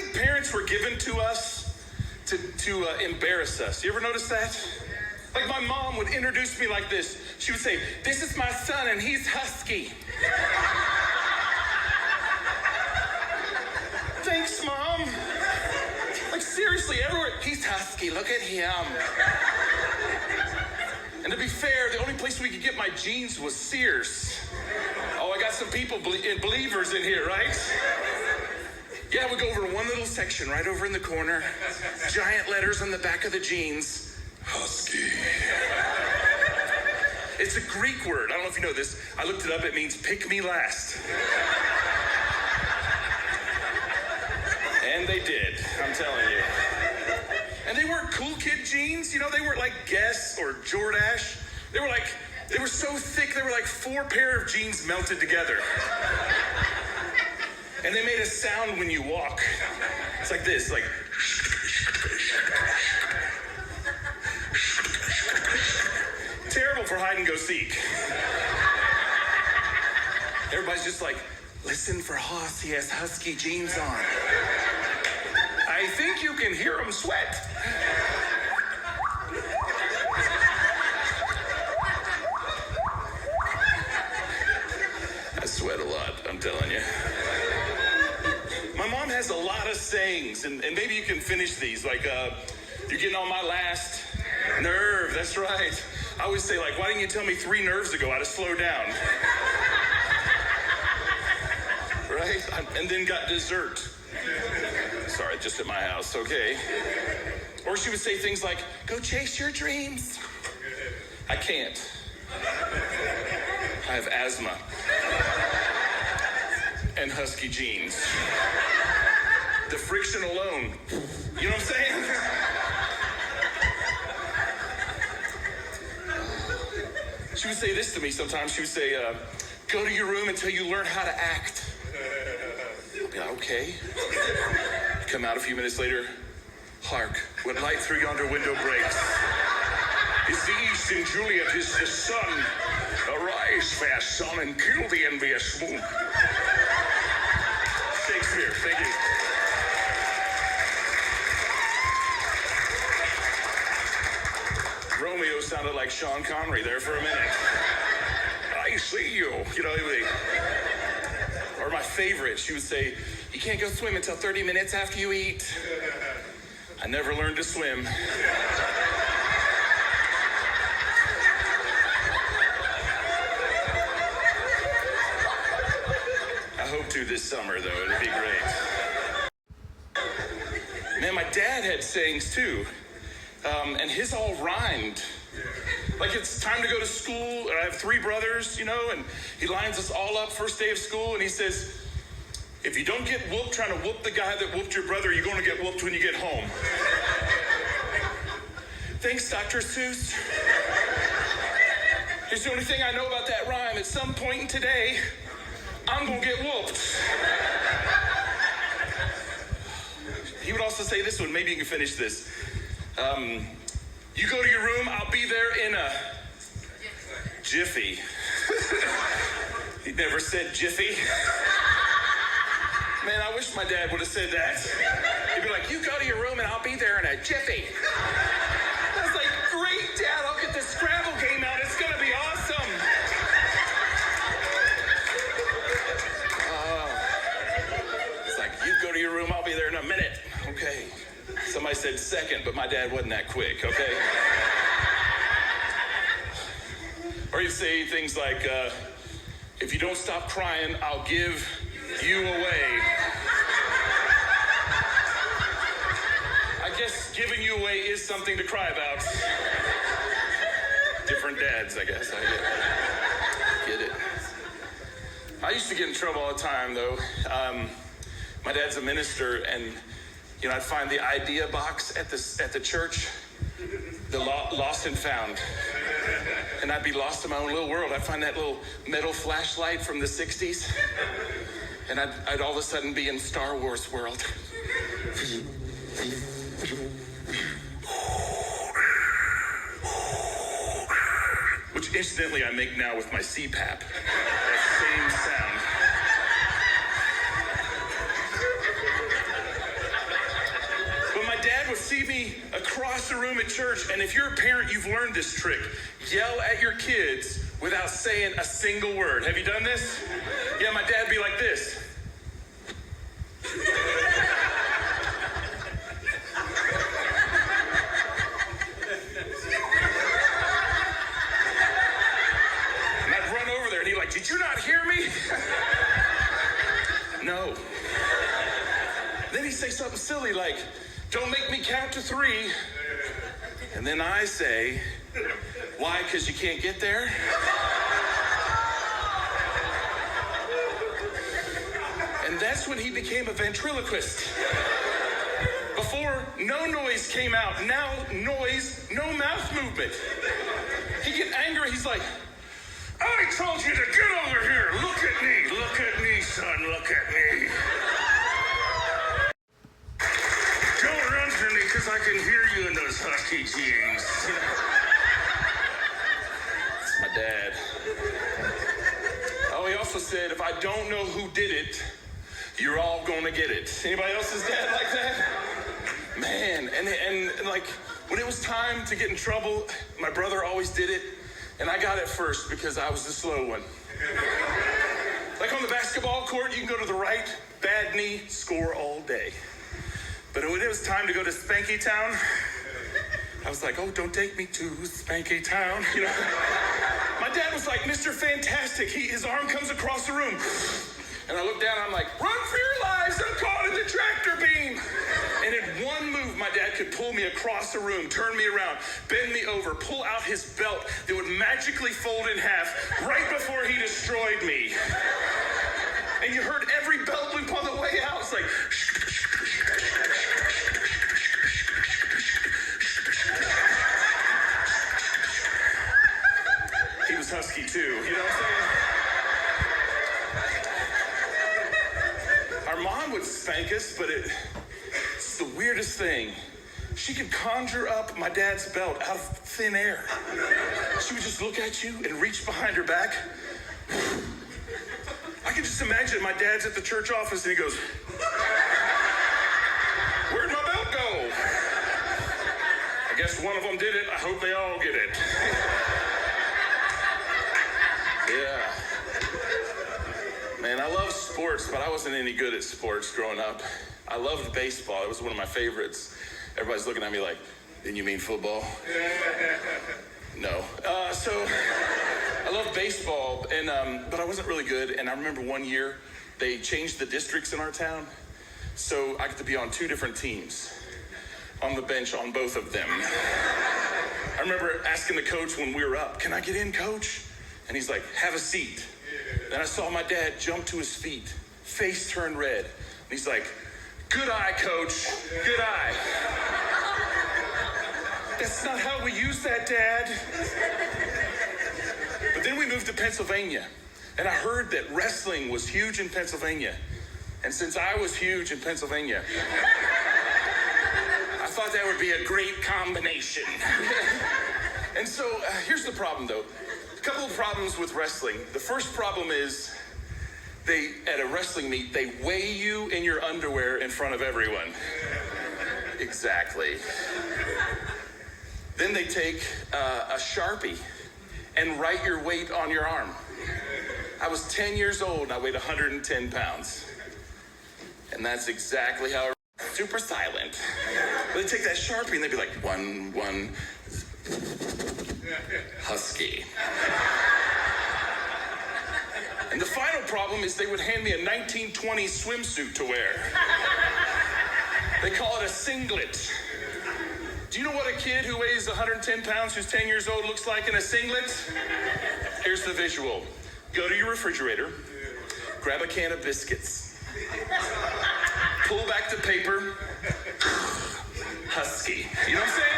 think parents were given to us to embarrass us. You ever notice that? Like my mom would introduce me like this. She would say, "This is my son and he's husky." Thanks, Mom. Like seriously, everywhere, "He's husky, look at him." And to be fair, the only place we could get my jeans was Sears. Oh, I got some people, believers in here, right? Yeah, we go over to one little section right over in the corner. Giant letters on the back of the jeans. Husky. It's a Greek word. I don't know if you know this. I looked it up. It means pick me last. And they did, I'm telling you. And they weren't cool kid jeans. You know, they weren't like Guess or Jordache. They were so thick, they were like 4 pair of jeans melted together. And they made a sound when you walk. It's like this, like. Terrible for hide and go seek. Everybody's just like, "Listen for Hoss, he has husky jeans on. I think you can hear him sweat." I sweat a lot, I'm telling you. My mom has a lot of sayings, and maybe you can finish these. Like, "You're getting on my last nerve." That's right. I always say, like, "Why didn't you tell me 3 nerves ago? I'd have slowed down." Right? And then got dessert. Sorry, just at my house, okay? Or she would say things like, "Go chase your dreams." I can't. I have asthma. And husky jeans. The friction alone. You know what I'm saying? She would say this to me sometimes. She would say, "Go to your room until you learn how to act." I'd be like, "Okay." Come out a few minutes later. "Hark, what light through yonder window breaks. It's the east in Juliet, is the sun. Arise, fair son, and kill the envious moon." Shakespeare, thank you. Romeo sounded like Sean Connery there for a minute. "I see you." You know, or my favorite, she would say, "You can't go swim until 30 minutes after you eat." I never learned to swim. I hope to this summer, though. It'd be great. Man, my dad had sayings, too. And his all rhymed. Like, it's time to go to school. I have 3 brothers, you know, and he lines us all up first day of school, and he says, "If you don't get whooped trying to whoop the guy that whooped your brother, you're going to get whooped when you get home." Thanks, Dr. Seuss. Here's the only thing I know about that rhyme. At some point in today, I'm going to get whooped. He would also say this one. Maybe you can finish this. "You go to your room, I'll be there in a jiffy." He never said jiffy. Man, I wish my dad would have said that. He'd be like, "You go to your room and I'll be there in a jiffy." I was like, "Great, Dad, I'll get the Scrabble game out. It's going to be awesome." It's like, "You go to your room, I'll be there in a minute." Okay. Somebody said second, but my dad wasn't that quick, okay? Or he'd say things like, "If you don't stop crying, I'll give you away." I guess giving you away is something to cry about. Different dads, I guess. I get it. I used to get in trouble all the time, though. My dad's a minister, and you know, I'd find the idea box at the church, the lost and found. And I'd be lost in my own little world. I'd find that little metal flashlight from the 60s. And I'd all of a sudden be in Star Wars world. Which incidentally I make now with my CPAP. That same sound. across the room at church, and if you're a parent, you've learned this trick. Yell at your kids without saying a single word. Have you done this? Yeah, my dad would be like this. And I'd run over there, and he'd like, did you not hear me? No. Then he'd say something silly like, don't make me count to 3. And then I say, why, because you can't get there? And that's when he became a ventriloquist. Before, no noise came out. Now, noise, no mouth movement. He'd get angry. He's like, I told you to get over here. Look at me. Look at me, son. Look at me. Don't run from me because I can hear you in those husky jeans. That's my dad. Oh, he also said, if I don't know who did it, you're all gonna get it. Anybody else's dad like that? Man, and like, when it was time to get in trouble, my brother always did it, and I got it first because I was the slow one. Like on the basketball court, you can go to the right, bad knee, score all day. But when it was time to go to Spanky Town, I was like, oh, don't take me to Spanky Town. You know? My dad was like, Mr. Fantastic. His arm comes across the room. And I look down, I'm like, run for your lives, I'm caught in the tractor beam. And in one move, my dad could pull me across the room, turn me around, bend me over, pull out his belt that would magically fold in half right before he destroyed me. And you heard every belt loop on the way out. It's like, he was husky too, you know what I'm saying? Our mom would spank us, but it's the weirdest thing. She could conjure up my dad's belt out of thin air. She would just look at you and reach behind her back. I can just imagine my dad's at the church office and he goes, where'd my belt go? I guess one of them did it. I hope they all get it. Yeah. Man, I love sports, but I wasn't any good at sports growing up. I loved baseball. It was one of my favorites. Everybody's looking at me like, didn't you mean football? No. So I love baseball, but I wasn't really good. And I remember one year they changed the districts in our town. So I got to be on 2 different teams, on the bench on both of them. I remember asking the coach when we were up, can I get in, coach? And he's like, have a seat. Then I saw my dad jump to his feet, face turned red. And he's like, good eye, coach, good eye. That's not how we use that, Dad. But then we moved to Pennsylvania, and I heard that wrestling was huge in Pennsylvania. And since I was huge in Pennsylvania, I thought that would be a great combination. And so here's the problem, though. A couple of problems with wrestling. The first problem is at a wrestling meet, they weigh you in your underwear in front of everyone. Exactly. Then they take a Sharpie and write your weight on your arm. I was 10 years old and I weighed 110 pounds. And that's exactly how super silent. But they take that Sharpie and they'd be like, one, husky. And the final problem is they would hand me a 1920s swimsuit to wear. They call it a singlet. Do you know what a kid who weighs 110 pounds, who's 10 years old, looks like in a singlet? Here's the visual. Go to your refrigerator, grab a can of biscuits, pull back the paper, husky. You know what I'm saying?